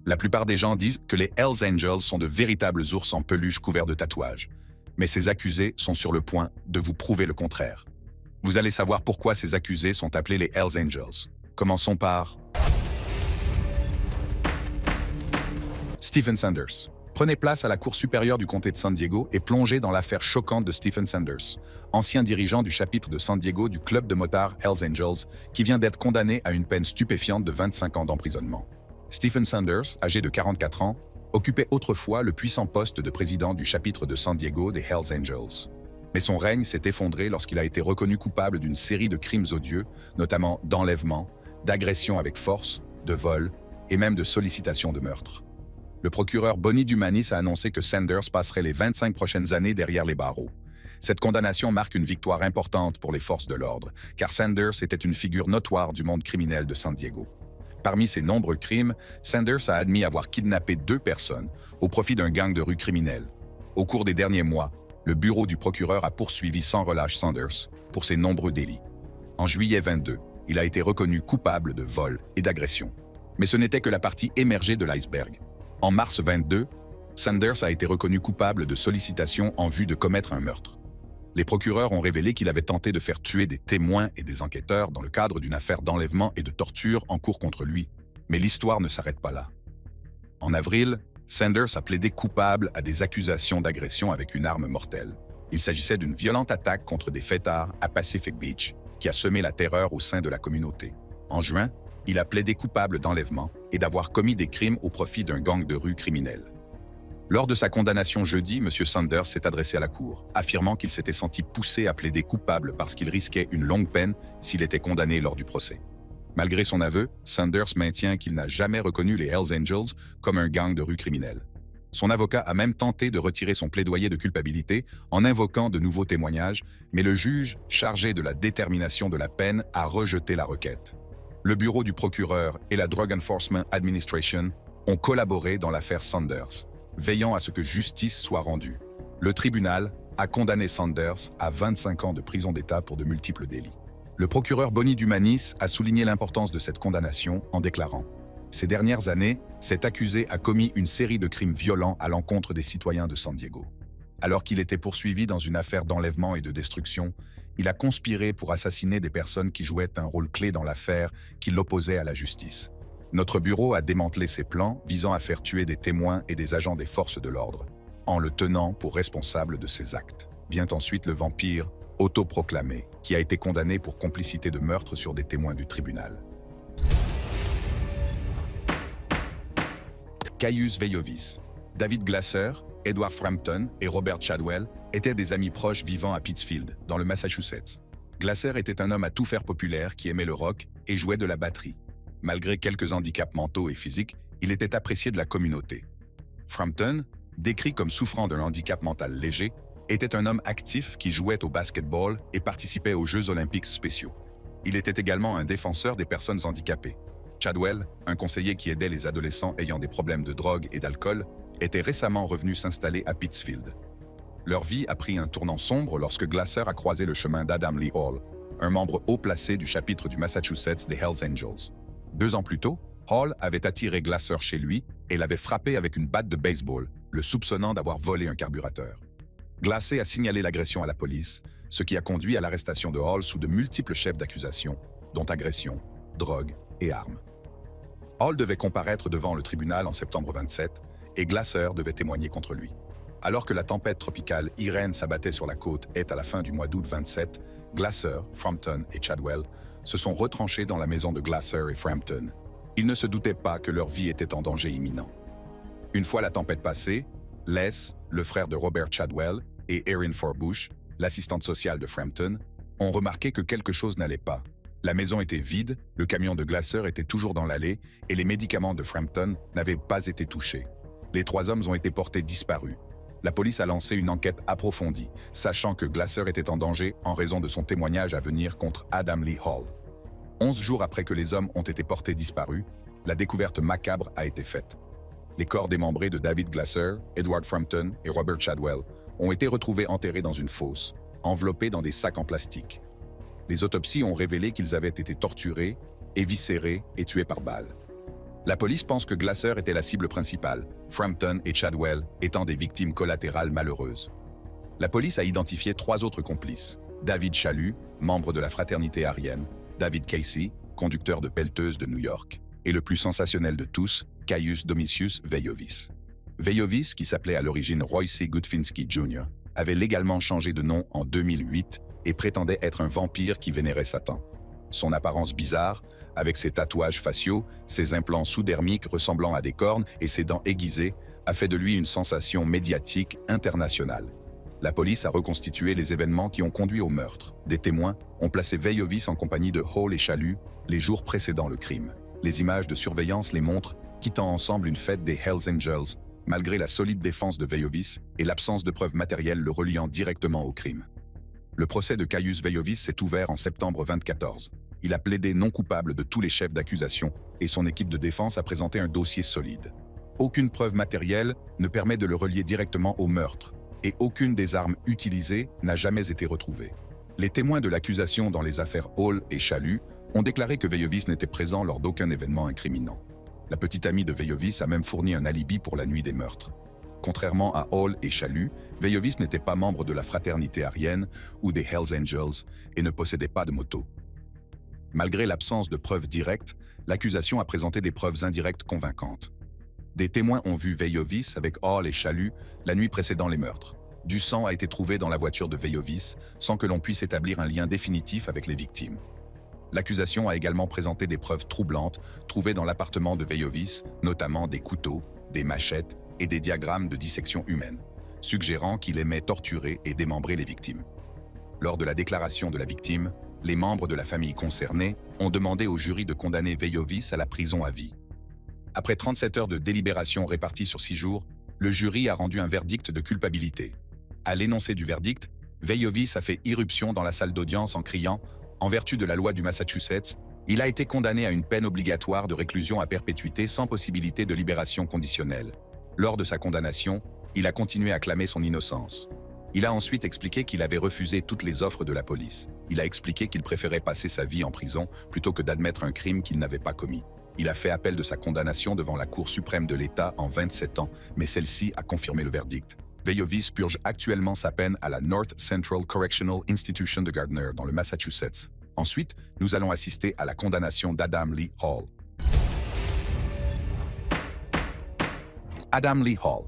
La plupart des gens disent que les Hells Angels sont de véritables ours en peluche couverts de tatouages. Mais ces accusés sont sur le point de vous prouver le contraire. Vous allez savoir pourquoi ces accusés sont appelés les Hells Angels. Commençons par Stephen Sanders. Prenez place à la Cour supérieure du comté de San Diego et plongez dans l'affaire choquante de Stephen Sanders, ancien dirigeant du chapitre de San Diego du club de motards Hells Angels, qui vient d'être condamné à une peine stupéfiante de 25 ans d'emprisonnement. Stephen Sanders, âgé de 44 ans, occupait autrefois le puissant poste de président du chapitre de San Diego des Hells Angels. Mais son règne s'est effondré lorsqu'il a été reconnu coupable d'une série de crimes odieux, notamment d'enlèvement, d'agression avec force, de vol et même de sollicitation de meurtre. Le procureur Bonnie Dumanis a annoncé que Sanders passerait les 25 prochaines années derrière les barreaux. Cette condamnation marque une victoire importante pour les forces de l'ordre, car Sanders était une figure notoire du monde criminel de San Diego. Parmi ses nombreux crimes, Sanders a admis avoir kidnappé 2 personnes au profit d'un gang de rue criminel. Au cours des derniers mois, le bureau du procureur a poursuivi sans relâche Sanders pour ses nombreux délits. En juillet 22, il a été reconnu coupable de vol et d'agression. Mais ce n'était que la partie émergée de l'iceberg. En mars 22, Sanders a été reconnu coupable de sollicitation en vue de commettre un meurtre. Les procureurs ont révélé qu'il avait tenté de faire tuer des témoins et des enquêteurs dans le cadre d'une affaire d'enlèvement et de torture en cours contre lui. Mais l'histoire ne s'arrête pas là. En avril, Sanders a plaidé coupable à des accusations d'agression avec une arme mortelle. Il s'agissait d'une violente attaque contre des fêtards à Pacific Beach qui a semé la terreur au sein de la communauté. En juin, il a plaidé coupable d'enlèvement et d'avoir commis des crimes au profit d'un gang de rue criminel. Lors de sa condamnation jeudi, M. Sanders s'est adressé à la Cour, affirmant qu'il s'était senti poussé à plaider coupable parce qu'il risquait une longue peine s'il était condamné lors du procès. Malgré son aveu, Sanders maintient qu'il n'a jamais reconnu les Hells Angels comme un gang de rue criminel. Son avocat a même tenté de retirer son plaidoyer de culpabilité en invoquant de nouveaux témoignages, mais le juge, chargé de la détermination de la peine, a rejeté la requête. Le bureau du procureur et la Drug Enforcement Administration ont collaboré dans l'affaire Sanders, veillant à ce que justice soit rendue. Le tribunal a condamné Sanders à 25 ans de prison d'État pour de multiples délits. Le procureur Bonnie Dumanis a souligné l'importance de cette condamnation en déclarant « Ces dernières années, cet accusé a commis une série de crimes violents à l'encontre des citoyens de San Diego. Alors qu'il était poursuivi dans une affaire d'enlèvement et de destruction, il a conspiré pour assassiner des personnes qui jouaient un rôle clé dans l'affaire qui l'opposait à la justice. Notre bureau a démantelé ses plans visant à faire tuer des témoins et des agents des forces de l'ordre, en le tenant pour responsable de ces actes. » Vient ensuite le vampire autoproclamé, qui a été condamné pour complicité de meurtre sur des témoins du tribunal. Caius Veiovis. David Glasser, Edward Frampton et Robert Chadwell étaient des amis proches vivant à Pittsfield, dans le Massachusetts. Glasser était un homme à tout faire populaire qui aimait le rock et jouait de la batterie. Malgré quelques handicaps mentaux et physiques, il était apprécié de la communauté. Frampton, décrit comme souffrant d'un handicap mental léger, était un homme actif qui jouait au basketball et participait aux Jeux olympiques spéciaux. Il était également un défenseur des personnes handicapées. Chadwell, un conseiller qui aidait les adolescents ayant des problèmes de drogue et d'alcool, était récemment revenu s'installer à Pittsfield. Leur vie a pris un tournant sombre lorsque Glasser a croisé le chemin d'Adam Lee Hall, un membre haut placé du chapitre du Massachusetts des Hells Angels. 2 ans plus tôt, Hall avait attiré Glasser chez lui et l'avait frappé avec une batte de baseball, le soupçonnant d'avoir volé un carburateur. Glasser a signalé l'agression à la police, ce qui a conduit à l'arrestation de Hall sous de multiples chefs d'accusation, dont agression, drogue et armes. Hall devait comparaître devant le tribunal en septembre 27 et Glasser devait témoigner contre lui. Alors que la tempête tropicale Irene s'abattait sur la côte est à la fin du mois d'août 27, Glasser, Frampton et Chadwell se sont retranchés dans la maison de Glasser et Frampton. Ils ne se doutaient pas que leur vie était en danger imminent. Une fois la tempête passée, Les, le frère de Robert Chadwell, et Erin Forbush, l'assistante sociale de Frampton, ont remarqué que quelque chose n'allait pas. La maison était vide, le camion de Glasser était toujours dans l'allée et les médicaments de Frampton n'avaient pas été touchés. Les 3 hommes ont été portés disparus. La police a lancé une enquête approfondie, sachant que Glasser était en danger en raison de son témoignage à venir contre Adam Lee Hall. 11 jours après que les hommes ont été portés disparus, la découverte macabre a été faite. Les corps démembrés de David Glasser, Edward Frampton et Robert Chadwell ont été retrouvés enterrés dans une fosse, enveloppés dans des sacs en plastique. Les autopsies ont révélé qu'ils avaient été torturés, éviscérés et tués par balle. La police pense que Glasser était la cible principale, Frampton et Chadwell étant des victimes collatérales malheureuses. La police a identifié 3 autres complices. David Chalus, membre de la fraternité aryenne, David Casey, conducteur de pelleteuse de New York, et le plus sensationnel de tous, Caius Domitius Veiovis. Veiovis, qui s'appelait à l'origine Royce Gudfinski Jr., avait légalement changé de nom en 2008 et prétendait être un vampire qui vénérait Satan. Son apparence bizarre, avec ses tatouages faciaux, ses implants sous-dermiques ressemblant à des cornes et ses dents aiguisées, a fait de lui une sensation médiatique internationale. La police a reconstitué les événements qui ont conduit au meurtre. Des témoins ont placé Veiovis en compagnie de Hall et Chalus les jours précédant le crime. Les images de surveillance les montrent quittant ensemble une fête des Hells Angels, malgré la solide défense de Veiovis et l'absence de preuves matérielles le reliant directement au crime. Le procès de Caius Veiovis s'est ouvert en septembre 2014. Il a plaidé non coupable de tous les chefs d'accusation et son équipe de défense a présenté un dossier solide. Aucune preuve matérielle ne permet de le relier directement au meurtre et aucune des armes utilisées n'a jamais été retrouvée. Les témoins de l'accusation dans les affaires Hall et Chalus ont déclaré que Veiovis n'était présent lors d'aucun événement incriminant. La petite amie de Veiovis a même fourni un alibi pour la nuit des meurtres. Contrairement à Hall et Chalus, Veiovis n'était pas membre de la fraternité aryenne ou des Hells Angels et ne possédait pas de moto. Malgré l'absence de preuves directes, l'accusation a présenté des preuves indirectes convaincantes. Des témoins ont vu Veiovis avec Hall et Chalus la nuit précédant les meurtres. Du sang a été trouvé dans la voiture de Veiovis sans que l'on puisse établir un lien définitif avec les victimes. L'accusation a également présenté des preuves troublantes trouvées dans l'appartement de Veiovis, notamment des couteaux, des machettes et des diagrammes de dissection humaine, suggérant qu'il aimait torturer et démembrer les victimes. Lors de la déclaration de la victime, les membres de la famille concernée ont demandé au jury de condamner Veiovis à la prison à vie. Après 37 heures de délibération réparties sur 6 jours, le jury a rendu un verdict de culpabilité. À l'énoncé du verdict, Veiovis a fait irruption dans la salle d'audience en criant « En vertu de la loi du Massachusetts, il a été condamné à une peine obligatoire de réclusion à perpétuité sans possibilité de libération conditionnelle. » Lors de sa condamnation, il a continué à clamer son innocence. Il a ensuite expliqué qu'il avait refusé toutes les offres de la police. Il a expliqué qu'il préférait passer sa vie en prison plutôt que d'admettre un crime qu'il n'avait pas commis. Il a fait appel de sa condamnation devant la Cour suprême de l'État en 27 ans, mais celle-ci a confirmé le verdict. Veiovis purge actuellement sa peine à la North Central Correctional Institution de Gardner, dans le Massachusetts. Ensuite, nous allons assister à la condamnation d'Adam Lee Hall. Adam Lee Hall.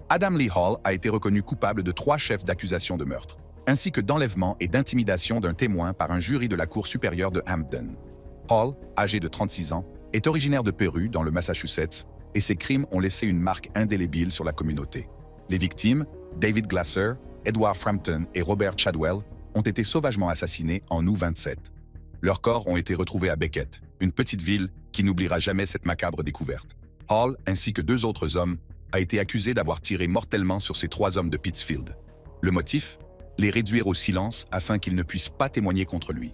Adam Lee Hall a été reconnu coupable de 3 chefs d'accusation de meurtre, ainsi que d'enlèvement et d'intimidation d'un témoin par un jury de la Cour supérieure de Hampden. Hall, âgé de 36 ans, est originaire de Peru, dans le Massachusetts, et ses crimes ont laissé une marque indélébile sur la communauté. Les victimes, David Glasser, Edward Frampton et Robert Chadwell, ont été sauvagement assassinés en août 27. Leurs corps ont été retrouvés à Beckett, une petite ville qui n'oubliera jamais cette macabre découverte. Hall, ainsi que 2 autres hommes, a été accusé d'avoir tiré mortellement sur ces 3 hommes de Pittsfield. Le motif? Les réduire au silence afin qu'ils ne puissent pas témoigner contre lui.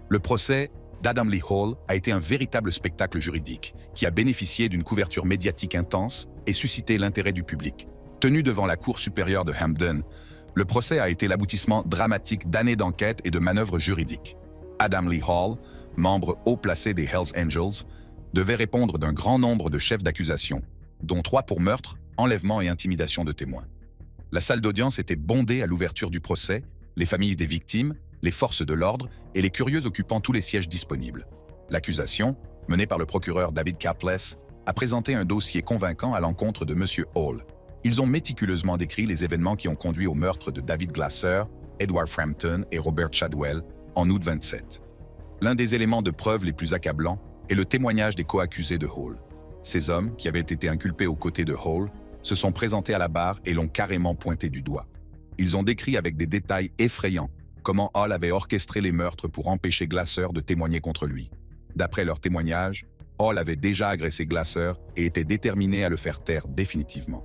Le procès d'Adam Lee Hall a été un véritable spectacle juridique qui a bénéficié d'une couverture médiatique intense et suscité l'intérêt du public. Tenu devant la Cour supérieure de Hampden, le procès a été l'aboutissement dramatique d'années d'enquête et de manœuvres juridiques. Adam Lee Hall, membre haut placé des Hells Angels, devait répondre d'un grand nombre de chefs d'accusation, dont 3 pour meurtre, enlèvement et intimidation de témoins. La salle d'audience était bondée à l'ouverture du procès, les familles des victimes, les forces de l'ordre et les curieux occupant tous les sièges disponibles. L'accusation, menée par le procureur David Capless, a présenté un dossier convaincant à l'encontre de M. Hall. Ils ont méticuleusement décrit les événements qui ont conduit au meurtre de David Glasser, Edward Frampton et Robert Chadwell en août 27. L'un des éléments de preuve les plus accablants est le témoignage des co-accusés de Hall. Ces hommes, qui avaient été inculpés aux côtés de Hall, se sont présentés à la barre et l'ont carrément pointé du doigt. Ils ont décrit avec des détails effrayants comment Hall avait orchestré les meurtres pour empêcher Glasser de témoigner contre lui. D'après leurs témoignages, Hall avait déjà agressé Glasser et était déterminé à le faire taire définitivement.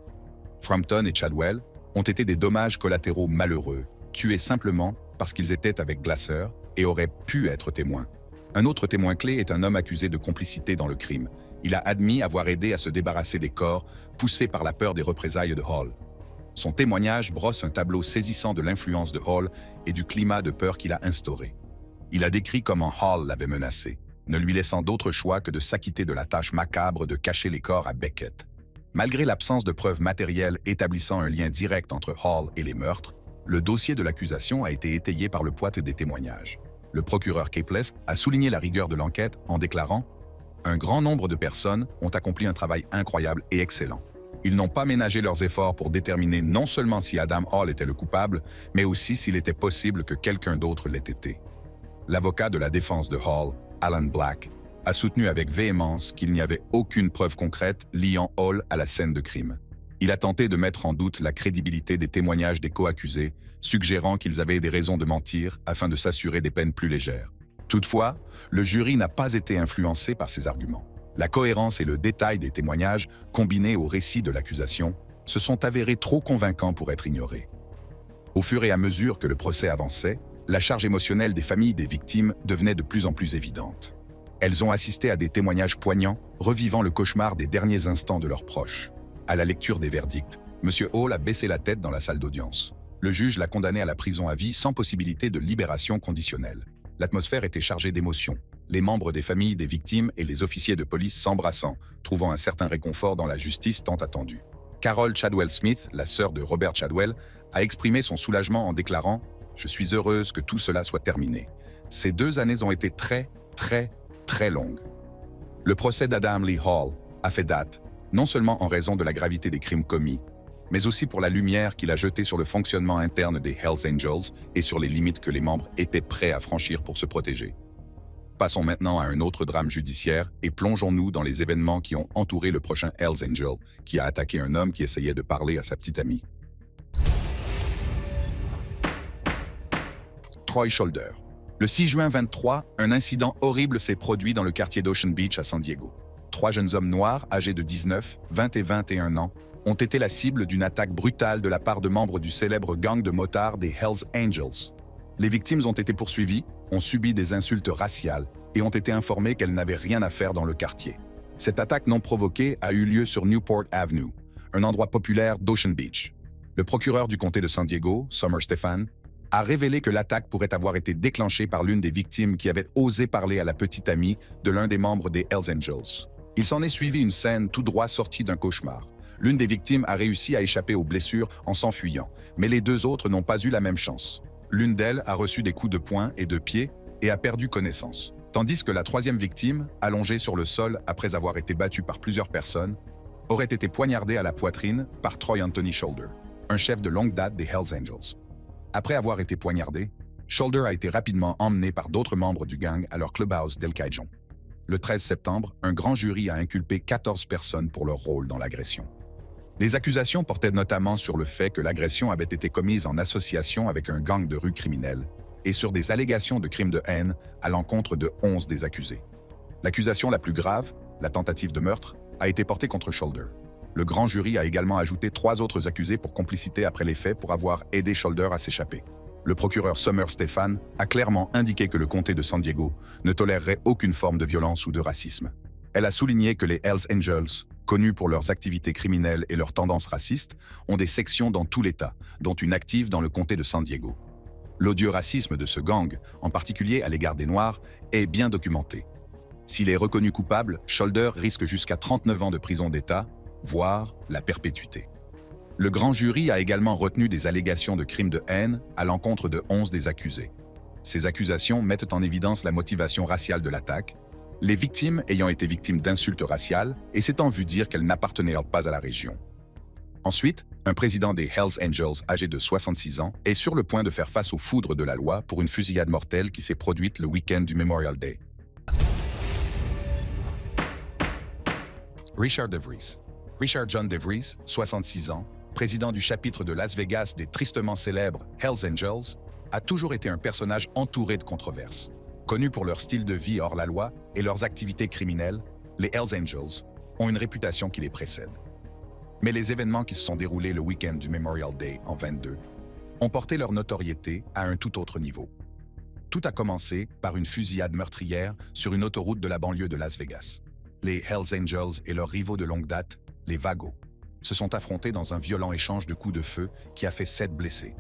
Frampton et Chadwell ont été des dommages collatéraux malheureux, tués simplement parce qu'ils étaient avec Glasser et auraient pu être témoins. Un autre témoin clé est un homme accusé de complicité dans le crime. Il a admis avoir aidé à se débarrasser des corps, poussé par la peur des représailles de Hall. Son témoignage brosse un tableau saisissant de l'influence de Hall et du climat de peur qu'il a instauré. Il a décrit comment Hall l'avait menacé. ne lui laissant d'autre choix que de s'acquitter de la tâche macabre de cacher les corps à Beckett. Malgré l'absence de preuves matérielles établissant un lien direct entre Hall et les meurtres, le dossier de l'accusation a été étayé par le poids des témoignages. Le procureur Capeless a souligné la rigueur de l'enquête en déclarant « Un grand nombre de personnes ont accompli un travail incroyable et excellent. Ils n'ont pas ménagé leurs efforts pour déterminer non seulement si Adam Hall était le coupable, mais aussi s'il était possible que quelqu'un d'autre l'ait été. » L'avocat de la défense de Hall, Alan Black, a soutenu avec véhémence qu'il n'y avait aucune preuve concrète liant Hall à la scène de crime. Il a tenté de mettre en doute la crédibilité des témoignages des co-accusés, suggérant qu'ils avaient des raisons de mentir afin de s'assurer des peines plus légères. Toutefois, le jury n'a pas été influencé par ces arguments. La cohérence et le détail des témoignages, combinés au récit de l'accusation, se sont avérés trop convaincants pour être ignorés. Au fur et à mesure que le procès avançait, la charge émotionnelle des familles des victimes devenait de plus en plus évidente. Elles ont assisté à des témoignages poignants, revivant le cauchemar des derniers instants de leurs proches. À la lecture des verdicts, M. Hall a baissé la tête dans la salle d'audience. Le juge l'a condamné à la prison à vie sans possibilité de libération conditionnelle. L'atmosphère était chargée d'émotions, les membres des familles des victimes et les officiers de police s'embrassant, trouvant un certain réconfort dans la justice tant attendue. Carol Chadwell Smith, la sœur de Robert Chadwell, a exprimé son soulagement en déclarant « Je suis heureuse que tout cela soit terminé. Ces 2 années ont été très longues. » Le procès d'Adam Lee Hall a fait date, non seulement en raison de la gravité des crimes commis, mais aussi pour la lumière qu'il a jetée sur le fonctionnement interne des Hells Angels et sur les limites que les membres étaient prêts à franchir pour se protéger. Passons maintenant à un autre drame judiciaire et plongeons-nous dans les événements qui ont entouré le prochain Hells Angel qui a attaqué un homme qui essayait de parler à sa petite amie. Troy Shoulder. Le 6 juin 23, un incident horrible s'est produit dans le quartier d'Ocean Beach à San Diego. 3 jeunes hommes noirs, âgés de 19, 20 et 21 ans, ont été la cible d'une attaque brutale de la part de membres du célèbre gang de motards des Hells Angels. Les victimes ont été poursuivies, ont subi des insultes raciales et ont été informées qu'elles n'avaient rien à faire dans le quartier. Cette attaque non provoquée a eu lieu sur Newport Avenue, un endroit populaire d'Ocean Beach. Le procureur du comté de San Diego, Summer Stephan, a révélé que l'attaque pourrait avoir été déclenchée par l'une des victimes qui avait osé parler à la petite amie de l'un des membres des Hells Angels. Il s'en est suivi une scène tout droit sortie d'un cauchemar. L'une des victimes a réussi à échapper aux blessures en s'enfuyant, mais les 2 autres n'ont pas eu la même chance. L'une d'elles a reçu des coups de poing et de pied et a perdu connaissance, tandis que la 3e victime, allongée sur le sol après avoir été battue par plusieurs personnes, aurait été poignardée à la poitrine par Troy Anthony Shoulder, un chef de longue date des Hells Angels. Après avoir été poignardé, Shoulder a été rapidement emmené par d'autres membres du gang à leur clubhouse d'El Cajon. Le 13 septembre, un grand jury a inculpé 14 personnes pour leur rôle dans l'agression. Les accusations portaient notamment sur le fait que l'agression avait été commise en association avec un gang de rue criminel et sur des allégations de crimes de haine à l'encontre de 11 des accusés. L'accusation la plus grave, la tentative de meurtre, a été portée contre Shoulder. Le grand jury a également ajouté 3 autres accusés pour complicité après les faits pour avoir aidé Shoulder à s'échapper. Le procureur Summer Stephan a clairement indiqué que le comté de San Diego ne tolérerait aucune forme de violence ou de racisme. Elle a souligné que les Hells Angels, connus pour leurs activités criminelles et leurs tendances racistes, ont des sections dans tout l'État, dont une active dans le comté de San Diego. L'odieux racisme de ce gang, en particulier à l'égard des Noirs, est bien documenté. S'il est reconnu coupable, Shoulder risque jusqu'à 39 ans de prison d'État, voire la perpétuité. Le grand jury a également retenu des allégations de crimes de haine à l'encontre de 11 des accusés. Ces accusations mettent en évidence la motivation raciale de l'attaque, les victimes ayant été victimes d'insultes raciales et s'étant vu dire qu'elles n'appartenaient pas à la région. Ensuite, un président des Hells Angels âgé de 66 ans est sur le point de faire face aux foudres de la loi pour une fusillade mortelle qui s'est produite le week-end du Memorial Day. Richard DeVries. Richard John DeVries, 66 ans, président du chapitre de Las Vegas des tristement célèbres Hells Angels, a toujours été un personnage entouré de controverses. Connus pour leur style de vie hors la loi et leurs activités criminelles, les Hells Angels ont une réputation qui les précède. Mais les événements qui se sont déroulés le week-end du Memorial Day en 22 ont porté leur notoriété à un tout autre niveau. Tout a commencé par une fusillade meurtrière sur une autoroute de la banlieue de Las Vegas. Les Hells Angels et leurs rivaux de longue date, les Vagos, se sont affrontés dans un violent échange de coups de feu qui a fait 7 blessés.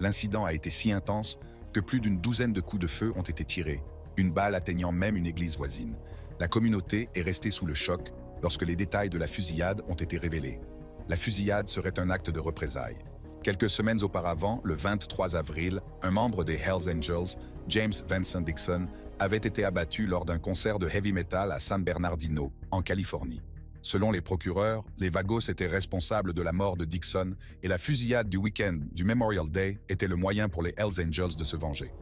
L'incident a été si intense que plus d'une douzaine de coups de feu ont été tirés une balle atteignant même une église voisine. La communauté est restée sous le choc lorsque les détails de la fusillade ont été révélés. La fusillade serait un acte de représailles. Quelques semaines auparavant, le 23 avril, un membre des Hells Angels, James Vincent Dixon, avait été abattu lors d'un concert de heavy metal à San Bernardino, en Californie. Selon les procureurs, les Vagos étaient responsables de la mort de Dixon et la fusillade du week-end du Memorial Day était le moyen pour les Hells Angels de se venger.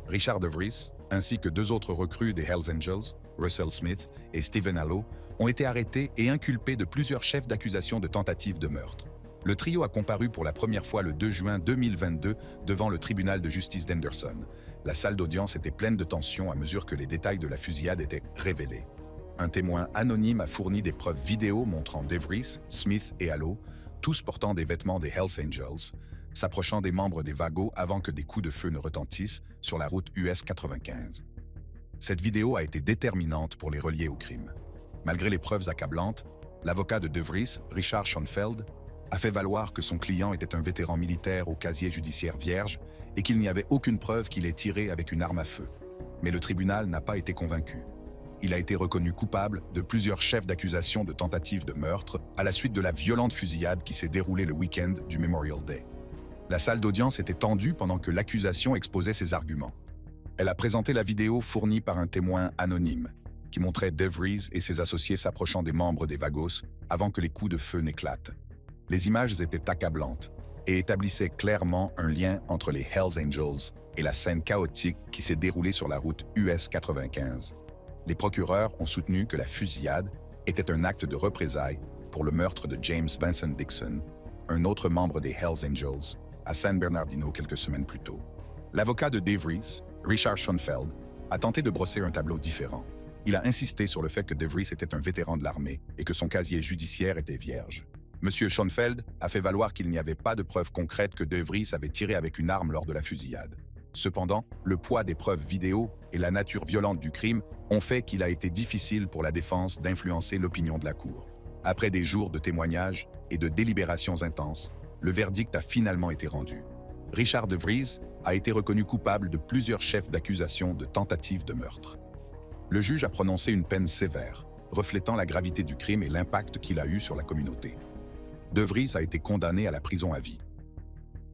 Richard DeVries, ainsi que deux autres recrues des Hells Angels, Russell Smith et Stephen Allo, ont été arrêtés et inculpés de plusieurs chefs d'accusation de tentative de meurtre. Le trio a comparu pour la première fois le 2 juin 2022 devant le tribunal de justice d'Henderson. La salle d'audience était pleine de tension à mesure que les détails de la fusillade étaient révélés. Un témoin anonyme a fourni des preuves vidéo montrant DeVries, Smith et Allo, tous portant des vêtements des Hells Angels, s'approchant des membres des Vagos avant que des coups de feu ne retentissent sur la route US 95. Cette vidéo a été déterminante pour les relier au crime. Malgré les preuves accablantes, l'avocat de DeVries, Richard Schoenfeld, a fait valoir que son client était un vétéran militaire au casier judiciaire vierge et qu'il n'y avait aucune preuve qu'il ait tiré avec une arme à feu. Mais le tribunal n'a pas été convaincu. Il a été reconnu coupable de plusieurs chefs d'accusation de tentative de meurtre à la suite de la violente fusillade qui s'est déroulée le week-end du Memorial Day. La salle d'audience était tendue pendant que l'accusation exposait ses arguments. Elle a présenté la vidéo fournie par un témoin anonyme qui montrait DeVries et ses associés s'approchant des membres des Vagos avant que les coups de feu n'éclatent. Les images étaient accablantes et établissaient clairement un lien entre les Hells Angels et la scène chaotique qui s'est déroulée sur la route US 95. Les procureurs ont soutenu que la fusillade était un acte de représailles pour le meurtre de James Vincent Dixon, un autre membre des Hells Angels, à San Bernardino quelques semaines plus tôt. L'avocat de DeVries, Richard Schoenfeld, a tenté de brosser un tableau différent. Il a insisté sur le fait que DeVries était un vétéran de l'armée et que son casier judiciaire était vierge. M. Schoenfeld a fait valoir qu'il n'y avait pas de preuves concrètes que DeVries avait tiré avec une arme lors de la fusillade. Cependant, le poids des preuves vidéo et la nature violente du crime ont fait qu'il a été difficile pour la défense d'influencer l'opinion de la Cour. Après des jours de témoignages et de délibérations intenses, le verdict a finalement été rendu. Richard DeVries a été reconnu coupable de plusieurs chefs d'accusation de tentative de meurtre. Le juge a prononcé une peine sévère, reflétant la gravité du crime et l'impact qu'il a eu sur la communauté. DeVries a été condamné à la prison à vie.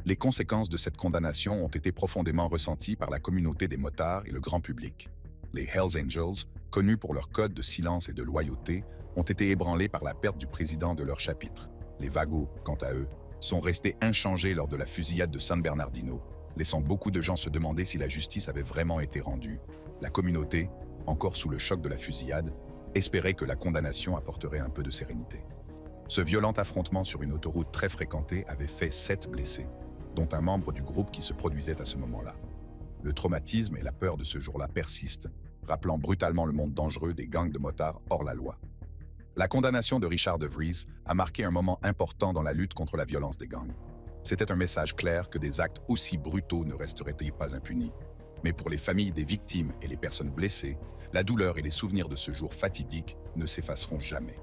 Les conséquences de cette condamnation ont été profondément ressenties par la communauté des motards et le grand public. Les Hells Angels, connus pour leur code de silence et de loyauté, ont été ébranlés par la perte du président de leur chapitre. Les Vagos, quant à eux, sont restés inchangés lors de la fusillade de San Bernardino, laissant beaucoup de gens se demander si la justice avait vraiment été rendue. La communauté, encore sous le choc de la fusillade, espérait que la condamnation apporterait un peu de sérénité. Ce violent affrontement sur une autoroute très fréquentée avait fait 7 blessés, dont un membre du groupe qui se produisait à ce moment-là. Le traumatisme et la peur de ce jour-là persistent, rappelant brutalement le monde dangereux des gangs de motards hors la loi. La condamnation de Richard DeVries a marqué un moment important dans la lutte contre la violence des gangs. C'était un message clair que des actes aussi brutaux ne resteraient pas impunis. Mais pour les familles des victimes et les personnes blessées, la douleur et les souvenirs de ce jour fatidique ne s'effaceront jamais.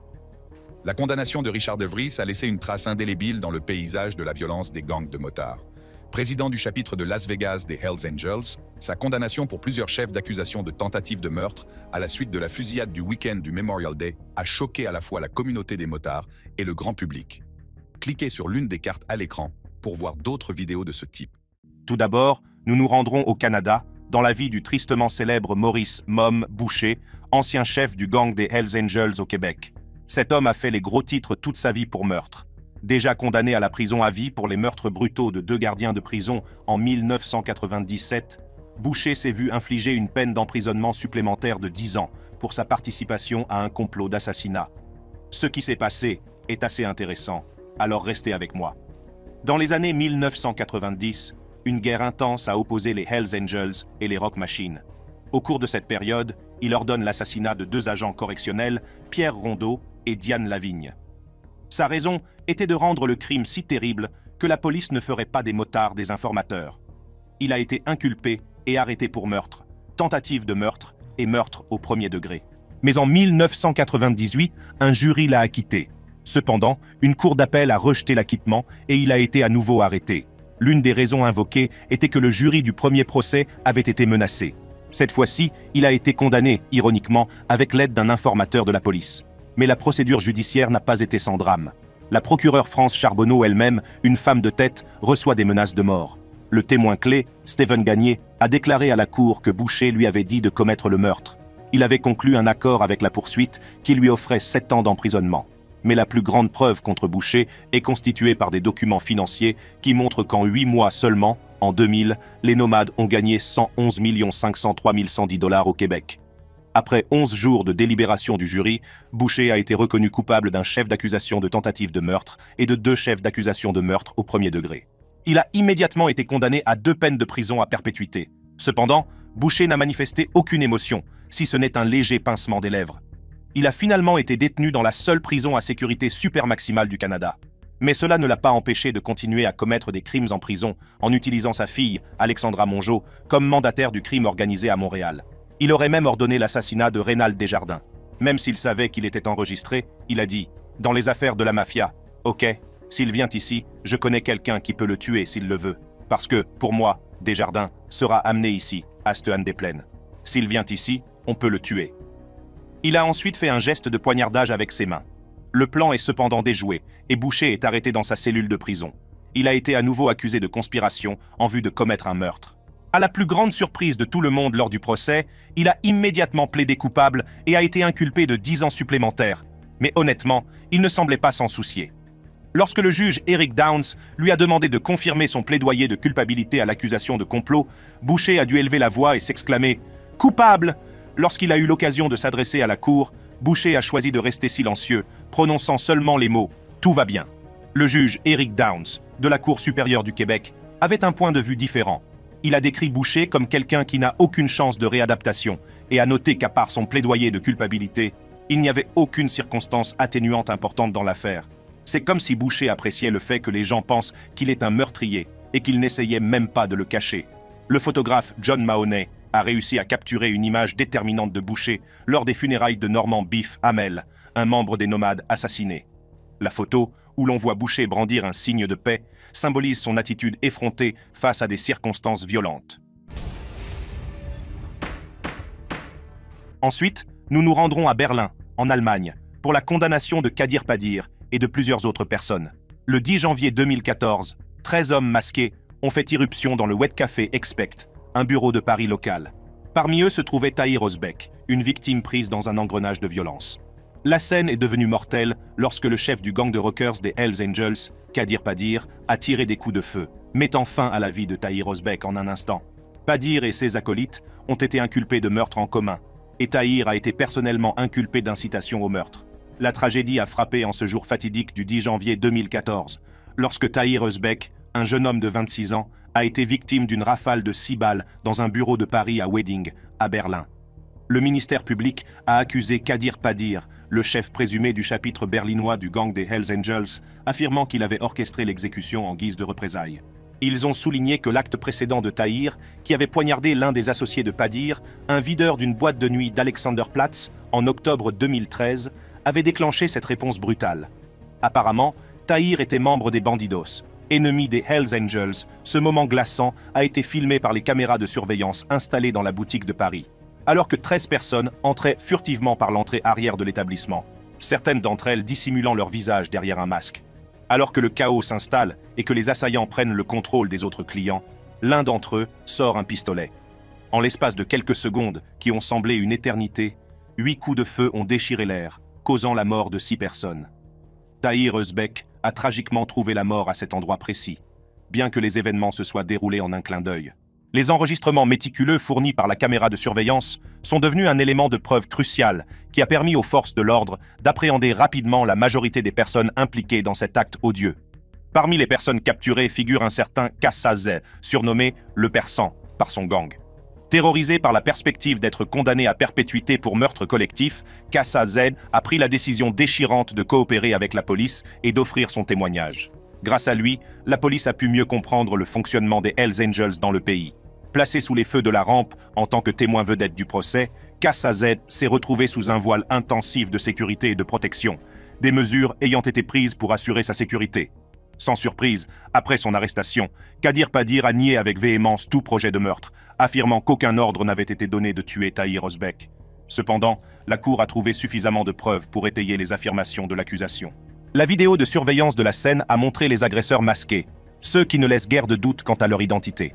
La condamnation de Richard DeVries a laissé une trace indélébile dans le paysage de la violence des gangs de motards. Président du chapitre de Las Vegas des Hells Angels, sa condamnation pour plusieurs chefs d'accusation de tentative de meurtre à la suite de la fusillade du week-end du Memorial Day a choqué à la fois la communauté des motards et le grand public. Cliquez sur l'une des cartes à l'écran pour voir d'autres vidéos de ce type. Tout d'abord, nous nous rendrons au Canada, dans la vie du tristement célèbre Maurice « Mom » Boucher, ancien chef du gang des Hells Angels au Québec. Cet homme a fait les gros titres toute sa vie pour meurtre. Déjà condamné à la prison à vie pour les meurtres brutaux de 2 gardiens de prison en 1997, Boucher s'est vu infliger une peine d'emprisonnement supplémentaire de 10 ans pour sa participation à un complot d'assassinat. Ce qui s'est passé est assez intéressant, alors restez avec moi. Dans les années 1990, une guerre intense a opposé les Hells Angels et les Rock Machines. Au cours de cette période, il ordonne l'assassinat de 2 agents correctionnels, Pierre Rondeau et Diane Lavigne. Sa raison était de rendre le crime si terrible que la police ne ferait pas des motards des informateurs. Il a été inculpé et arrêté pour meurtre, tentative de meurtre et meurtre au premier degré. Mais en 1998, un jury l'a acquitté. Cependant, une cour d'appel a rejeté l'acquittement et il a été à nouveau arrêté. L'une des raisons invoquées était que le jury du premier procès avait été menacé. Cette fois-ci, il a été condamné, ironiquement, avec l'aide d'un informateur de la police. Mais la procédure judiciaire n'a pas été sans drame. La procureure France Charbonneau elle-même, une femme de tête, reçoit des menaces de mort. Le témoin clé, Stephen Gagné, a déclaré à la cour que Boucher lui avait dit de commettre le meurtre. Il avait conclu un accord avec la poursuite qui lui offrait 7 ans d'emprisonnement. Mais la plus grande preuve contre Boucher est constituée par des documents financiers qui montrent qu'en 8 mois seulement, en 2000, les nomades ont gagné 111 503 110 $ au Québec. Après 11 jours de délibération du jury, Boucher a été reconnu coupable d'un chef d'accusation de tentative de meurtre et de 2 chefs d'accusation de meurtre au premier degré. Il a immédiatement été condamné à 2 peines de prison à perpétuité. Cependant, Boucher n'a manifesté aucune émotion, si ce n'est un léger pincement des lèvres. Il a finalement été détenu dans la seule prison à sécurité super maximale du Canada. Mais cela ne l'a pas empêché de continuer à commettre des crimes en prison en utilisant sa fille, Alexandra Mongeau, comme mandataire du crime organisé à Montréal. Il aurait même ordonné l'assassinat de Rénal Desjardins. Même s'il savait qu'il était enregistré, il a dit « Dans les affaires de la mafia, ok, s'il vient ici, je connais quelqu'un qui peut le tuer s'il le veut. Parce que, pour moi, Desjardins sera amené ici, à Stehan-des-Plaines. S'il vient ici, on peut le tuer. » Il a ensuite fait un geste de poignardage avec ses mains. Le plan est cependant déjoué et Boucher est arrêté dans sa cellule de prison. Il a été à nouveau accusé de conspiration en vue de commettre un meurtre. À la plus grande surprise de tout le monde lors du procès, il a immédiatement plaidé coupable et a été inculpé de 10 ans supplémentaires. Mais honnêtement, il ne semblait pas s'en soucier. Lorsque le juge Eric Downs lui a demandé de confirmer son plaidoyer de culpabilité à l'accusation de complot, Boucher a dû élever la voix et s'exclamer « Coupable !» Lorsqu'il a eu l'occasion de s'adresser à la cour, Boucher a choisi de rester silencieux, prononçant seulement les mots « Tout va bien ». Le juge Eric Downs, de la Cour supérieure du Québec, avait un point de vue différent. Il a décrit Boucher comme quelqu'un qui n'a aucune chance de réadaptation et a noté qu'à part son plaidoyer de culpabilité, il n'y avait aucune circonstance atténuante importante dans l'affaire. C'est comme si Boucher appréciait le fait que les gens pensent qu'il est un meurtrier et qu'il n'essayait même pas de le cacher. Le photographe John Mahoney a réussi à capturer une image déterminante de Boucher lors des funérailles de Normand Biff Hamel, un membre des nomades assassinés. La photo, où l'on voit Boucher brandir un signe de paix, symbolise son attitude effrontée face à des circonstances violentes. Ensuite, nous nous rendrons à Berlin, en Allemagne, pour la condamnation de Kadir Padir et de plusieurs autres personnes. Le 10 janvier 2014, 13 hommes masqués ont fait irruption dans le Wet Café Expect, un bureau de Paris local. Parmi eux se trouvait Tahir Özbek, une victime prise dans un engrenage de violence. La scène est devenue mortelle lorsque le chef du gang de rockers des Hells Angels, Kadir Padir, a tiré des coups de feu, mettant fin à la vie de Tahir Özbek en un instant. Padir et ses acolytes ont été inculpés de meurtre en commun, et Tahir a été personnellement inculpé d'incitation au meurtre. La tragédie a frappé en ce jour fatidique du 10 janvier 2014, lorsque Tahir Özbek, un jeune homme de 26 ans, a été victime d'une rafale de 6 balles dans un bureau de Paris à Wedding, à Berlin. Le ministère public a accusé Kadir Padir, le chef présumé du chapitre berlinois du gang des Hells Angels, affirmant qu'il avait orchestré l'exécution en guise de représailles. Ils ont souligné que l'acte précédent de Tahir, qui avait poignardé l'un des associés de Padir, un videur d'une boîte de nuit d'Alexanderplatz, en octobre 2013, avait déclenché cette réponse brutale. Apparemment, Tahir était membre des Bandidos, ennemi des Hells Angels. Ce moment glaçant a été filmé par les caméras de surveillance installées dans la boutique de Paris, alors que 13 personnes entraient furtivement par l'entrée arrière de l'établissement, certaines d'entre elles dissimulant leur visage derrière un masque. Alors que le chaos s'installe et que les assaillants prennent le contrôle des autres clients, l'un d'entre eux sort un pistolet. En l'espace de quelques secondes, qui ont semblé une éternité, 8 coups de feu ont déchiré l'air, causant la mort de 6 personnes. Tahir Özbek a tragiquement trouvé la mort à cet endroit précis, bien que les événements se soient déroulés en un clin d'œil. Les enregistrements méticuleux fournis par la caméra de surveillance sont devenus un élément de preuve crucial qui a permis aux forces de l'ordre d'appréhender rapidement la majorité des personnes impliquées dans cet acte odieux. Parmi les personnes capturées figure un certain Kassa Z, surnommé le Persan par son gang. Terrorisé par la perspective d'être condamné à perpétuité pour meurtre collectif, Kassa Z a pris la décision déchirante de coopérer avec la police et d'offrir son témoignage. Grâce à lui, la police a pu mieux comprendre le fonctionnement des Hells Angels dans le pays. Placé sous les feux de la rampe en tant que témoin vedette du procès, Kassa Z s'est retrouvé sous un voile intensif de sécurité et de protection, des mesures ayant été prises pour assurer sa sécurité. Sans surprise, après son arrestation, Qadir Padir a nié avec véhémence tout projet de meurtre, affirmant qu'aucun ordre n'avait été donné de tuer Tahir Özbek. Cependant, la Cour a trouvé suffisamment de preuves pour étayer les affirmations de l'accusation. La vidéo de surveillance de la scène a montré les agresseurs masqués, ceux qui ne laissent guère de doute quant à leur identité.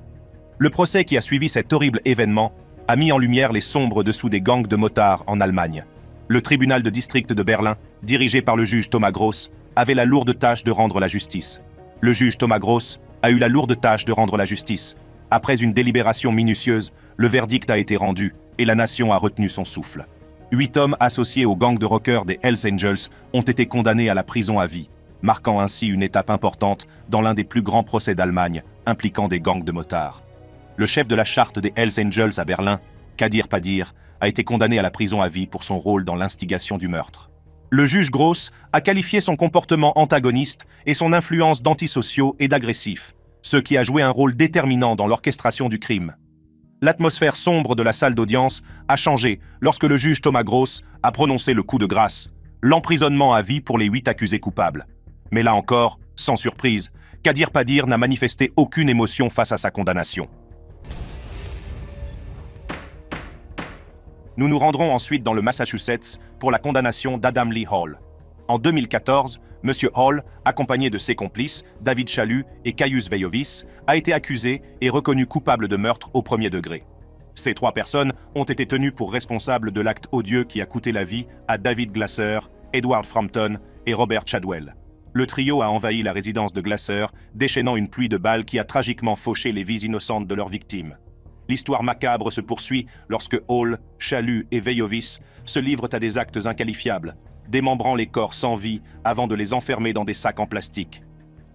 Le procès qui a suivi cet horrible événement a mis en lumière les sombres dessous des gangs de motards en Allemagne. Le tribunal de district de Berlin, dirigé par le juge Thomas Gross, avait la lourde tâche de rendre la justice. Le juge Thomas Gross a eu la lourde tâche de rendre la justice. Après une délibération minutieuse, le verdict a été rendu et la nation a retenu son souffle. 8 hommes associés au gang de rockers des Hells Angels ont été condamnés à la prison à vie, marquant ainsi une étape importante dans l'un des plus grands procès d'Allemagne impliquant des gangs de motards. Le chef de la charte des Hells Angels à Berlin, Qadir Padir, a été condamné à la prison à vie pour son rôle dans l'instigation du meurtre. Le juge Gross a qualifié son comportement antagoniste et son influence d'antisociaux et d'agressifs, ce qui a joué un rôle déterminant dans l'orchestration du crime. L'atmosphère sombre de la salle d'audience a changé lorsque le juge Thomas Gross a prononcé le coup de grâce, l'emprisonnement à vie pour les 8 accusés coupables. Mais là encore, sans surprise, Qadir Padir n'a manifesté aucune émotion face à sa condamnation. Nous nous rendrons ensuite dans le Massachusetts pour la condamnation d'Adam Lee Hall. En 2014, M. Hall, accompagné de ses complices, David Chalut et Caius Veiovis, a été accusé et reconnu coupable de meurtre au premier degré. Ces 3 personnes ont été tenues pour responsables de l'acte odieux qui a coûté la vie à David Glasser, Edward Frampton et Robert Chadwell. Le trio a envahi la résidence de Glasser, déchaînant une pluie de balles qui a tragiquement fauché les vies innocentes de leurs victimes. L'histoire macabre se poursuit lorsque Hall, Chalut et Veiovis se livrent à des actes inqualifiables, démembrant les corps sans vie avant de les enfermer dans des sacs en plastique.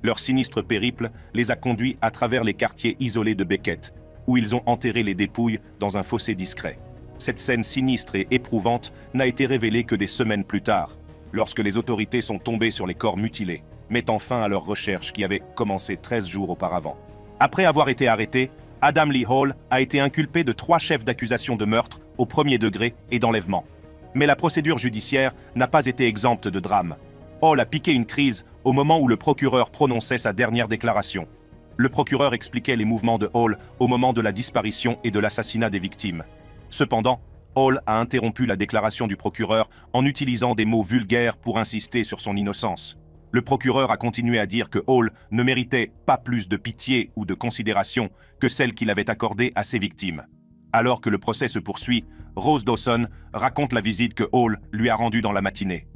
Leur sinistre périple les a conduits à travers les quartiers isolés de Beckett, où ils ont enterré les dépouilles dans un fossé discret. Cette scène sinistre et éprouvante n'a été révélée que des semaines plus tard, lorsque les autorités sont tombées sur les corps mutilés, mettant fin à leurs recherches qui avaient commencé 13 jours auparavant. Après avoir été arrêté, Adam Lee Hall a été inculpé de 3 chefs d'accusation de meurtre au premier degré et d'enlèvement. Mais la procédure judiciaire n'a pas été exempte de drame. Hall a piqué une crise au moment où le procureur prononçait sa dernière déclaration. Le procureur expliquait les mouvements de Hall au moment de la disparition et de l'assassinat des victimes. Cependant, Hall a interrompu la déclaration du procureur en utilisant des mots vulgaires pour insister sur son innocence. Le procureur a continué à dire que Hall ne méritait pas plus de pitié ou de considération que celle qu'il avait accordée à ses victimes. Alors que le procès se poursuit, Rose Dawson raconte la visite que Hall lui a rendue dans la matinée.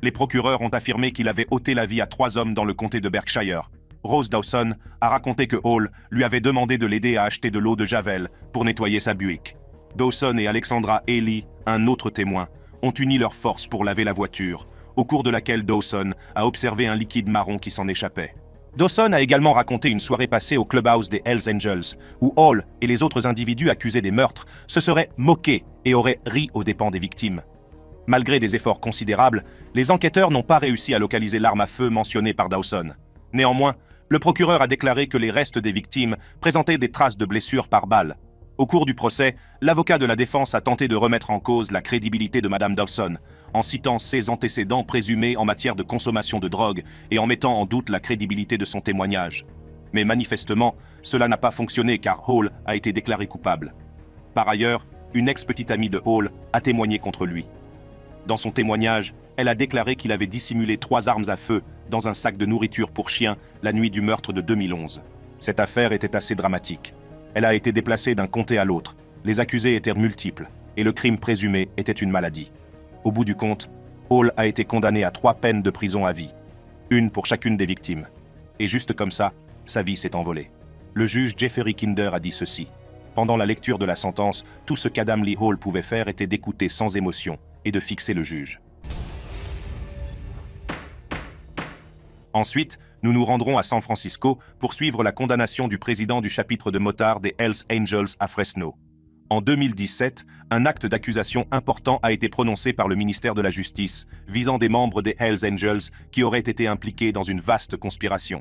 Les procureurs ont affirmé qu'il avait ôté la vie à 3 hommes dans le comté de Berkshire. Rose Dawson a raconté que Hall lui avait demandé de l'aider à acheter de l'eau de Javel pour nettoyer sa Buick. Dawson et Alexandra Haley, un autre témoin, ont uni leurs forces pour laver la voiture, au cours de laquelle Dawson a observé un liquide marron qui s'en échappait. Dawson a également raconté une soirée passée au clubhouse des Hells Angels, où Hall et les autres individus accusés des meurtres se seraient moqués et auraient ri aux dépens des victimes. Malgré des efforts considérables, les enquêteurs n'ont pas réussi à localiser l'arme à feu mentionnée par Dawson. Néanmoins, le procureur a déclaré que les restes des victimes présentaient des traces de blessures par balle. Au cours du procès, l'avocat de la défense a tenté de remettre en cause la crédibilité de Mme Dawson, en citant ses antécédents présumés en matière de consommation de drogue et en mettant en doute la crédibilité de son témoignage. Mais manifestement, cela n'a pas fonctionné car Hall a été déclaré coupable. Par ailleurs, une ex-petite amie de Hall a témoigné contre lui. Dans son témoignage, elle a déclaré qu'il avait dissimulé 3 armes à feu dans un sac de nourriture pour chiens la nuit du meurtre de 2011. Cette affaire était assez dramatique. Elle a été déplacée d'un comté à l'autre, les accusés étaient multiples, et le crime présumé était une maladie. Au bout du compte, Hall a été condamné à 3 peines de prison à vie, une pour chacune des victimes. Et juste comme ça, sa vie s'est envolée. Le juge Jeffrey Kinder a dit ceci. Pendant la lecture de la sentence, tout ce qu'Adam Lee Hall pouvait faire était d'écouter sans émotion et de fixer le juge. Ensuite, nous nous rendrons à San Francisco pour suivre la condamnation du président du chapitre de motards des Hells Angels à Fresno. En 2017, un acte d'accusation important a été prononcé par le ministère de la Justice, visant des membres des Hells Angels qui auraient été impliqués dans une vaste conspiration.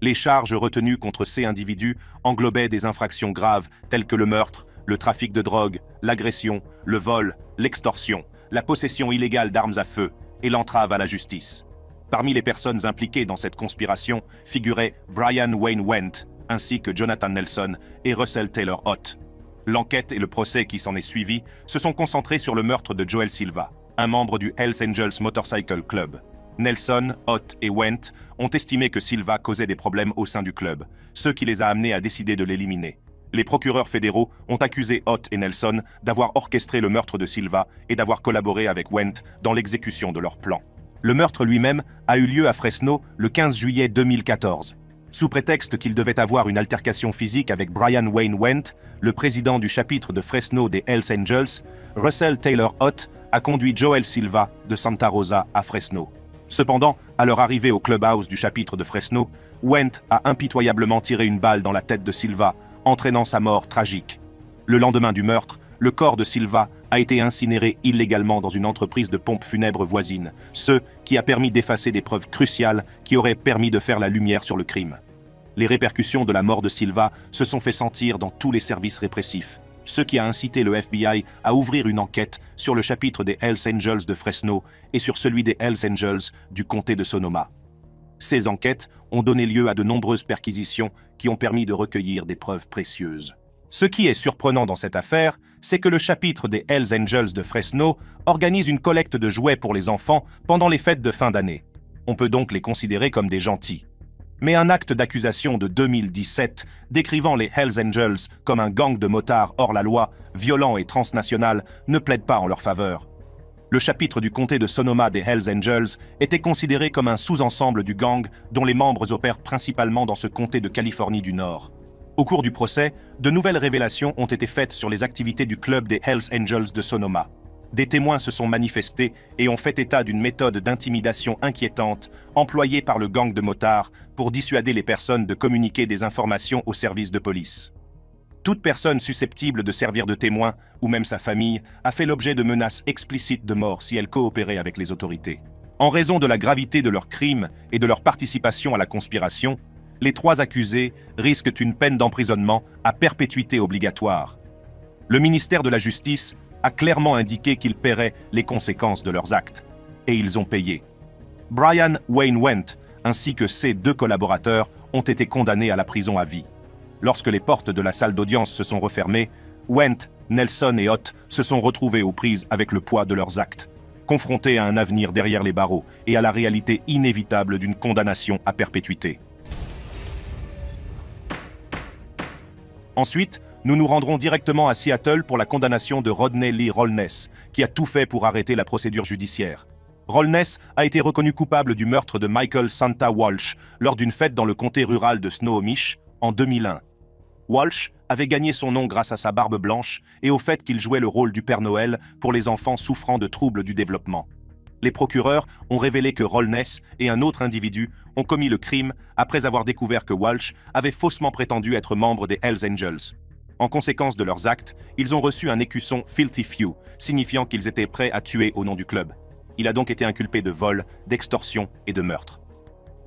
Les charges retenues contre ces individus englobaient des infractions graves telles que le meurtre, le trafic de drogue, l'agression, le vol, l'extorsion, la possession illégale d'armes à feu et l'entrave à la justice. Parmi les personnes impliquées dans cette conspiration figuraient Brian Wayne Went, ainsi que Jonathan Nelson et Russell Taylor Ott. L'enquête et le procès qui s'en est suivi se sont concentrés sur le meurtre de Joel Silva, un membre du Hells Angels Motorcycle Club. Nelson, Ott et Went ont estimé que Silva causait des problèmes au sein du club, ce qui les a amenés à décider de l'éliminer. Les procureurs fédéraux ont accusé Ott et Nelson d'avoir orchestré le meurtre de Silva et d'avoir collaboré avec Went dans l'exécution de leur plan. Le meurtre lui-même a eu lieu à Fresno le 15 juillet 2014. Sous prétexte qu'il devait avoir une altercation physique avec Brian Wayne Went, le président du chapitre de Fresno des Hells Angels, Russell Taylor Ott a conduit Joel Silva de Santa Rosa à Fresno. Cependant, à leur arrivée au clubhouse du chapitre de Fresno, Went a impitoyablement tiré une balle dans la tête de Silva, entraînant sa mort tragique. Le lendemain du meurtre, le corps de Silva a été incinéré illégalement dans une entreprise de pompes funèbres voisine, ce qui a permis d'effacer des preuves cruciales qui auraient permis de faire la lumière sur le crime. Les répercussions de la mort de Silva se sont fait sentir dans tous les services répressifs, ce qui a incité le FBI à ouvrir une enquête sur le chapitre des Hells Angels de Fresno et sur celui des Hells Angels du comté de Sonoma. Ces enquêtes ont donné lieu à de nombreuses perquisitions qui ont permis de recueillir des preuves précieuses. Ce qui est surprenant dans cette affaire, c'est que le chapitre des Hells Angels de Fresno organise une collecte de jouets pour les enfants pendant les fêtes de fin d'année. On peut donc les considérer comme des gentils. Mais un acte d'accusation de 2017, décrivant les Hells Angels comme un gang de motards hors la loi, violent et transnational, ne plaide pas en leur faveur. Le chapitre du comté de Sonoma des Hells Angels était considéré comme un sous-ensemble du gang dont les membres opèrent principalement dans ce comté de Californie du Nord. Au cours du procès, de nouvelles révélations ont été faites sur les activités du club des Hells Angels de Sonoma. Des témoins se sont manifestés et ont fait état d'une méthode d'intimidation inquiétante employée par le gang de motards pour dissuader les personnes de communiquer des informations aux services de police. Toute personne susceptible de servir de témoin, ou même sa famille, a fait l'objet de menaces explicites de mort si elle coopérait avec les autorités. En raison de la gravité de leurs crimes et de leur participation à la conspiration, les 3 accusés risquent une peine d'emprisonnement à perpétuité obligatoire. Le ministère de la Justice a clairement indiqué qu'ils paieraient les conséquences de leurs actes. Et ils ont payé. Brian Wayne Went, ainsi que ses 2 collaborateurs, ont été condamnés à la prison à vie. Lorsque les portes de la salle d'audience se sont refermées, Went, Nelson et Ott se sont retrouvés aux prises avec le poids de leurs actes, confrontés à un avenir derrière les barreaux et à la réalité inévitable d'une condamnation à perpétuité. Ensuite, nous nous rendrons directement à Seattle pour la condamnation de Rodney Lee Rollness, qui a tout fait pour arrêter la procédure judiciaire. Rollness a été reconnu coupable du meurtre de Michael Santa Walsh lors d'une fête dans le comté rural de Snohomish en 2001. Walsh avait gagné son nom grâce à sa barbe blanche et au fait qu'il jouait le rôle du Père Noël pour les enfants souffrant de troubles du développement. Les procureurs ont révélé que Rollness et un autre individu ont commis le crime après avoir découvert que Walsh avait faussement prétendu être membre des Hells Angels. En conséquence de leurs actes, ils ont reçu un écusson Filthy Few, signifiant qu'ils étaient prêts à tuer au nom du club. Il a donc été inculpé de vol, d'extorsion et de meurtre.